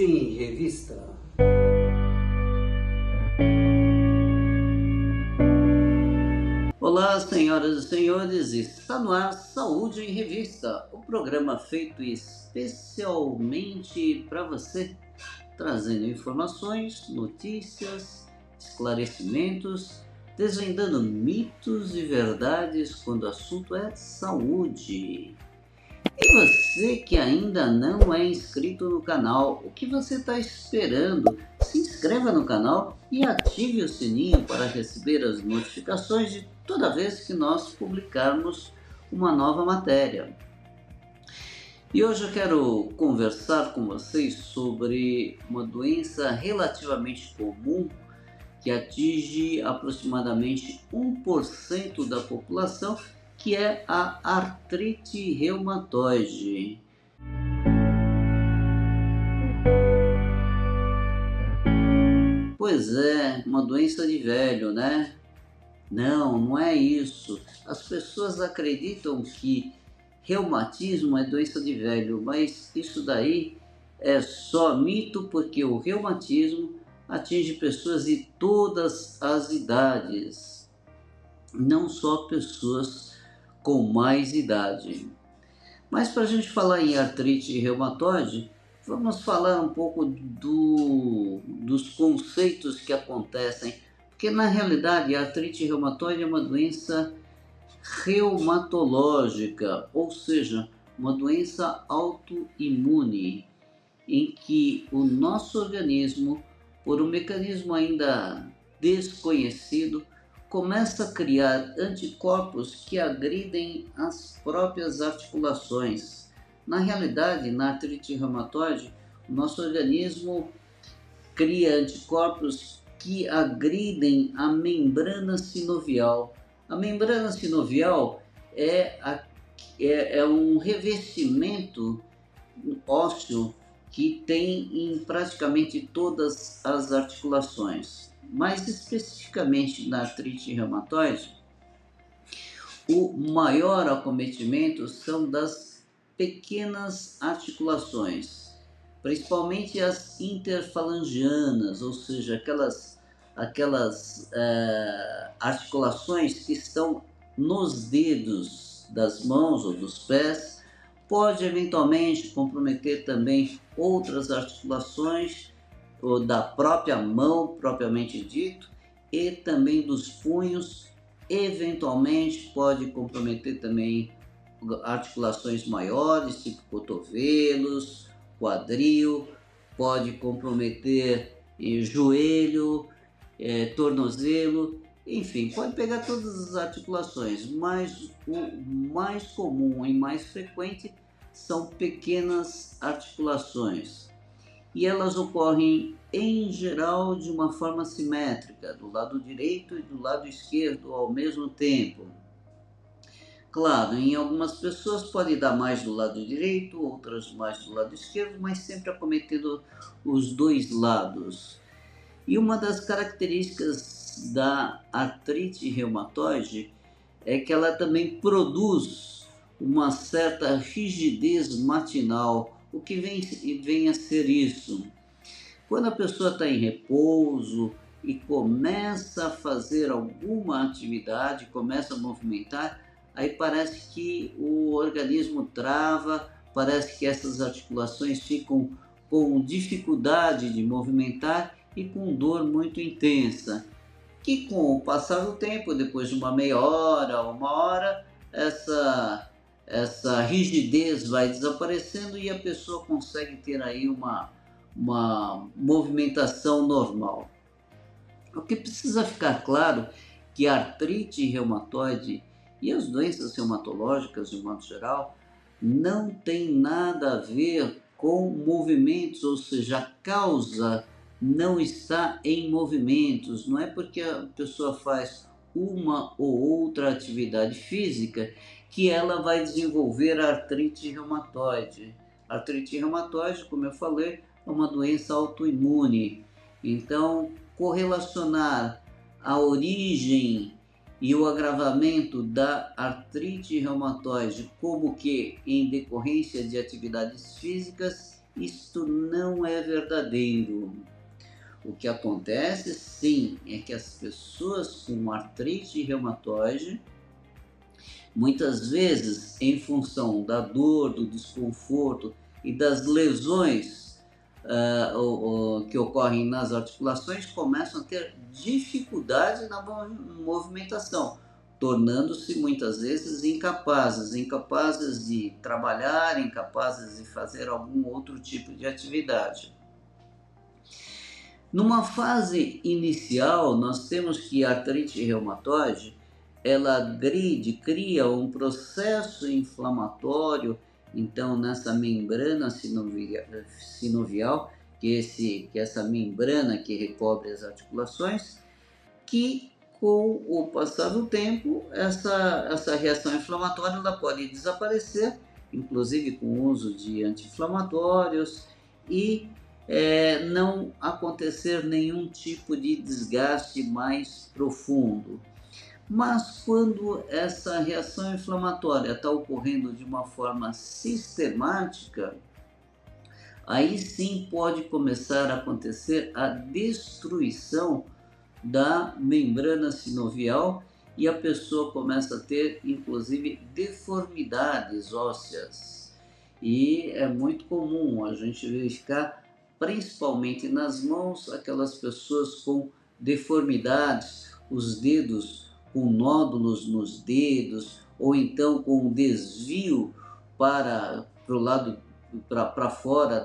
Saúde em Revista. Olá, senhoras e senhores, está no ar Saúde em Revista, o programa feito especialmente para você, trazendo informações, notícias, esclarecimentos, desvendando mitos e verdades quando o assunto é saúde. E você que ainda não é inscrito no canal, o que você está esperando? Se inscreva no canal e ative o sininho para receber as notificações de toda vez que nós publicarmos uma nova matéria. E hoje eu quero conversar com vocês sobre uma doença relativamente comum que atinge aproximadamente 1% da população, que é a artrite reumatoide. Pois é, uma doença de velho, né? Não, não é isso. As pessoas acreditam que reumatismo é doença de velho, mas isso daí é só mito, porque o reumatismo atinge pessoas de todas as idades, não só pessoas com mais idade. Mas para a gente falar em artrite reumatoide, vamos falar um pouco dos conceitos que acontecem, porque na realidade a artrite reumatoide é uma doença reumatológica, ou seja, uma doença autoimune, em que o nosso organismo, por um mecanismo ainda desconhecido, começa a criar anticorpos que agridem as próprias articulações. Na realidade, na artrite reumatoide, o nosso organismo cria anticorpos que agridem a membrana sinovial. A membrana sinovial é um revestimento ósseo que tem em praticamente todas as articulações. Mais especificamente na artrite reumatoide, o maior acometimento são das pequenas articulações, principalmente as interfalangianas, ou seja, aquelas articulações que estão nos dedos das mãos ou dos pés. Pode eventualmente comprometer também outras articulações ou da própria mão propriamente dito, e também dos punhos. Eventualmente pode comprometer também articulações maiores, tipo cotovelos, quadril, pode comprometer joelho, tornozelo, enfim, pode pegar todas as articulações, mas o mais comum e mais frequente são pequenas articulações. E elas ocorrem, em geral, de uma forma simétrica, do lado direito e do lado esquerdo ao mesmo tempo. Claro, em algumas pessoas pode dar mais do lado direito, outras mais do lado esquerdo, mas sempre acometendo os dois lados. E uma das características da artrite reumatoide é que ela também produz uma certa rigidez matinal. O que vem a ser isso? Quando a pessoa está em repouso e começa a fazer alguma atividade, começa a movimentar, aí parece que o organismo trava, parece que essas articulações ficam com dificuldade de movimentar e com dor muito intensa, que com o passar do tempo, depois de uma meia hora, uma hora, essa rigidez vai desaparecendo e a pessoa consegue ter aí uma movimentação normal. O que precisa ficar claro que a artrite reumatoide e as doenças reumatológicas de modo geral não tem nada a ver com movimentos, ou seja, a causa não está em movimentos. Não é porque a pessoa faz uma ou outra atividade física que ela vai desenvolver a artrite reumatoide. A artrite reumatoide, como eu falei, é uma doença autoimune. Então, correlacionar a origem e o agravamento da artrite reumatoide como que em decorrência de atividades físicas Isto não é verdadeiro. O que acontece, sim, é que as pessoas com artrite reumatoide, muitas vezes, em função da dor, do desconforto e das lesões que ocorrem nas articulações, começam a ter dificuldade na movimentação, tornando-se muitas vezes incapazes de trabalhar, incapazes de fazer algum outro tipo de atividade. Numa fase inicial, nós temos que a artrite reumatoide, ela agride, cria um processo inflamatório, então nessa membrana sinovial, que essa membrana que recobre as articulações, que com o passar do tempo, essa reação inflamatória ela pode desaparecer, inclusive com o uso de anti-inflamatórios, e não acontecer nenhum tipo de desgaste mais profundo. Mas quando essa reação inflamatória está ocorrendo de uma forma sistemática, aí sim pode começar a acontecer a destruição da membrana sinovial e a pessoa começa a ter, inclusive, deformidades ósseas. E é muito comum a gente verificar, principalmente nas mãos, aquelas pessoas com deformidades, os dedos com nódulos nos dedos, ou então com um desvio para o lado, para fora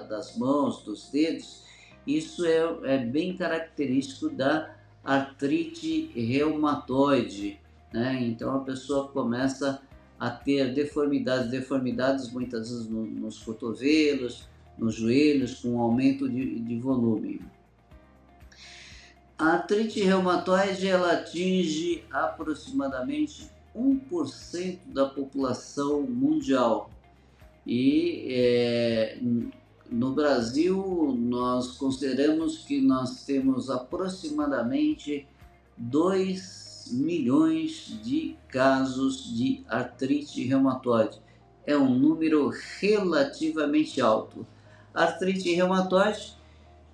das mãos, dos dedos. Isso é bem característico da artrite reumatoide, né? Então a pessoa começa a ter deformidades muitas vezes nos cotovelos, nos joelhos, com um aumento de volume. A artrite reumatoide ela atinge aproximadamente 1% da população mundial. E no Brasil, nós consideramos que nós temos aproximadamente 2 milhões de casos de artrite reumatoide. É um número relativamente alto. A artrite reumatoide,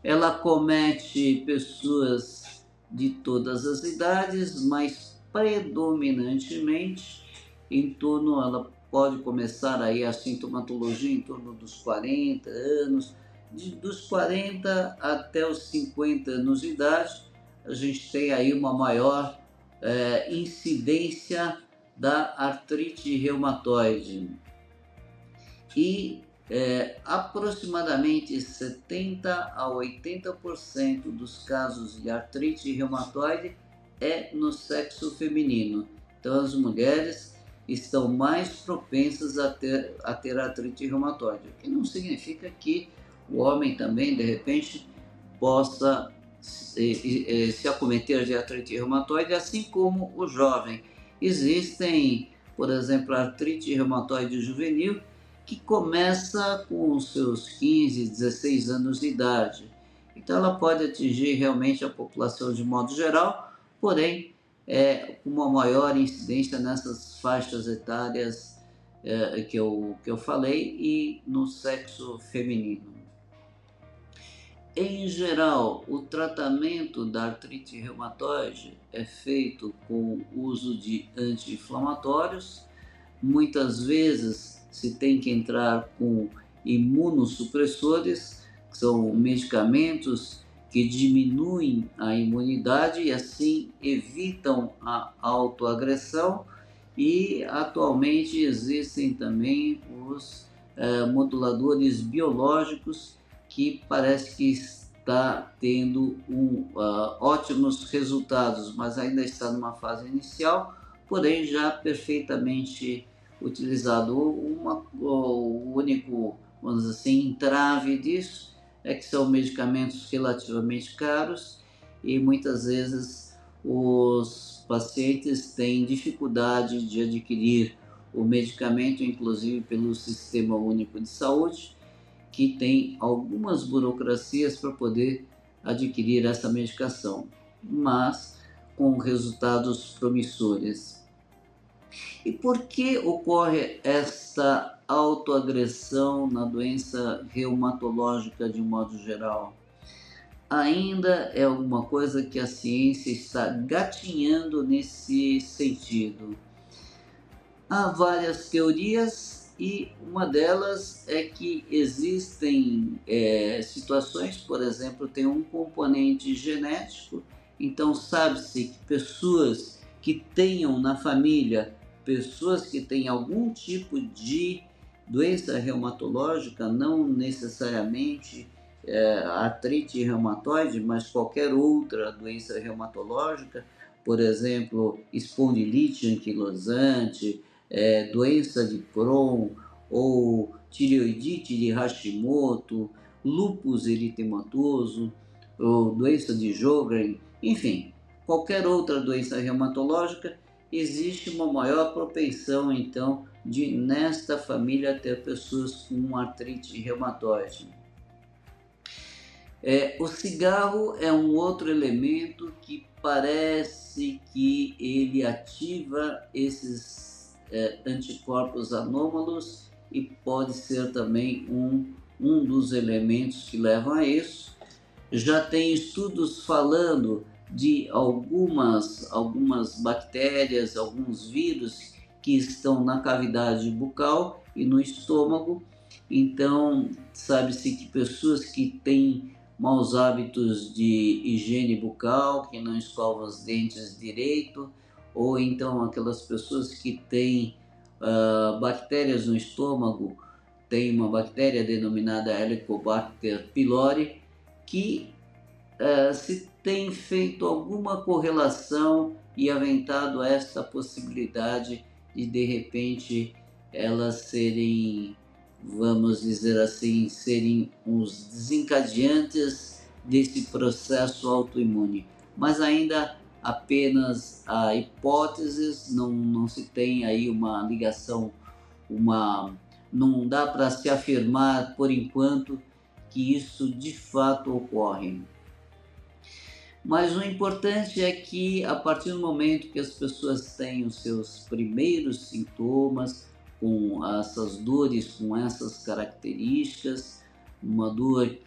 ela comete pessoas de todas as idades, mas predominantemente ela pode começar aí a sintomatologia em torno dos 40 anos, dos 40 até os 50 anos de idade, a gente tem aí uma maior incidência da artrite reumatoide. E aproximadamente 70 a 80% dos casos de artrite reumatoide é no sexo feminino. Então as mulheres estão mais propensas a ter artrite reumatoide, o que não significa que o homem também, de repente, possa se acometer de artrite reumatoide, assim como o jovem. Existem, por exemplo, a artrite reumatoide juvenil, que começa com os seus 15, 16 anos de idade. Então ela pode atingir realmente a população de modo geral, porém com uma maior incidência nessas faixas etárias que eu falei e no sexo feminino. Em geral, o tratamento da artrite reumatoide é feito com o uso de anti-inflamatórios. Muitas vezes se tem que entrar com imunossupressores, que são medicamentos que diminuem a imunidade e assim evitam a autoagressão. E atualmente existem também os moduladores biológicos, que parece que está tendo ótimos resultados, mas ainda está numa fase inicial, porém já perfeitamente utilizado. O único, vamos dizer assim, entrave disso é que são medicamentos relativamente caros e muitas vezes os pacientes têm dificuldade de adquirir o medicamento, inclusive pelo Sistema Único de Saúde, que tem algumas burocracias para poder adquirir essa medicação, mas com resultados promissores. E por que ocorre essa autoagressão na doença reumatológica de um modo geral? Ainda é alguma coisa que a ciência está gatinhando nesse sentido. Há várias teorias e uma delas é que existem situações, por exemplo, tem um componente genético, então sabe-se que pessoas que tenham na família pessoas que têm algum tipo de doença reumatológica, não necessariamente artrite reumatoide, mas qualquer outra doença reumatológica, por exemplo, espondilite anquilosante, doença de Crohn ou tireoidite de Hashimoto, lúpus eritematoso ou doença de Sjögren, enfim, qualquer outra doença reumatológica, existe uma maior propensão então de nesta família ter pessoas com artrite reumatoide. O cigarro é um outro elemento que parece que ele ativa esses anticorpos anômalos e pode ser também um dos elementos que levam a isso. Já tem estudos falando de algumas bactérias, alguns vírus que estão na cavidade bucal e no estômago. Então, sabe-se que pessoas que têm maus hábitos de higiene bucal, que não escovam os dentes direito, ou então aquelas pessoas que têm bactérias no estômago, tem uma bactéria denominada Helicobacter pylori, que se tem feito alguma correlação e aventado esta possibilidade de repente elas serem, vamos dizer assim, serem os desencadeantes desse processo autoimune. Mas ainda apenas há hipóteses, não se tem aí uma ligação, não dá para se afirmar por enquanto que isso de fato ocorre. Mas o importante é que a partir do momento que as pessoas têm os seus primeiros sintomas, com essas dores, com essas características, uma dor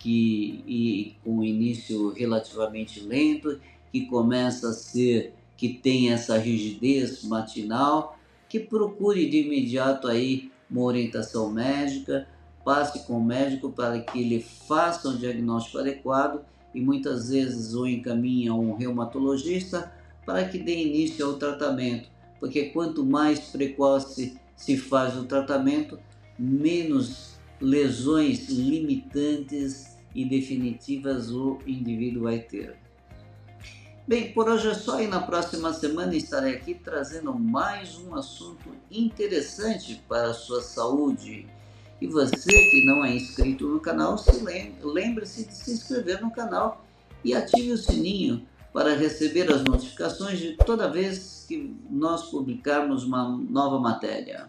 com início relativamente lento, que começa a ser, que tem essa rigidez matinal, que procure de imediato aí uma orientação médica, passe com o médico para que ele faça um diagnóstico adequado e muitas vezes o encaminha a um reumatologista para que dê início ao tratamento, porque quanto mais precoce se faz o tratamento, menos lesões limitantes e definitivas o indivíduo vai ter. Bem, por hoje é só e na próxima semana estarei aqui trazendo mais um assunto interessante para a sua saúde. E você que não é inscrito no canal, lembre-se de se inscrever no canal e ative o sininho para receber as notificações de toda vez que nós publicarmos uma nova matéria.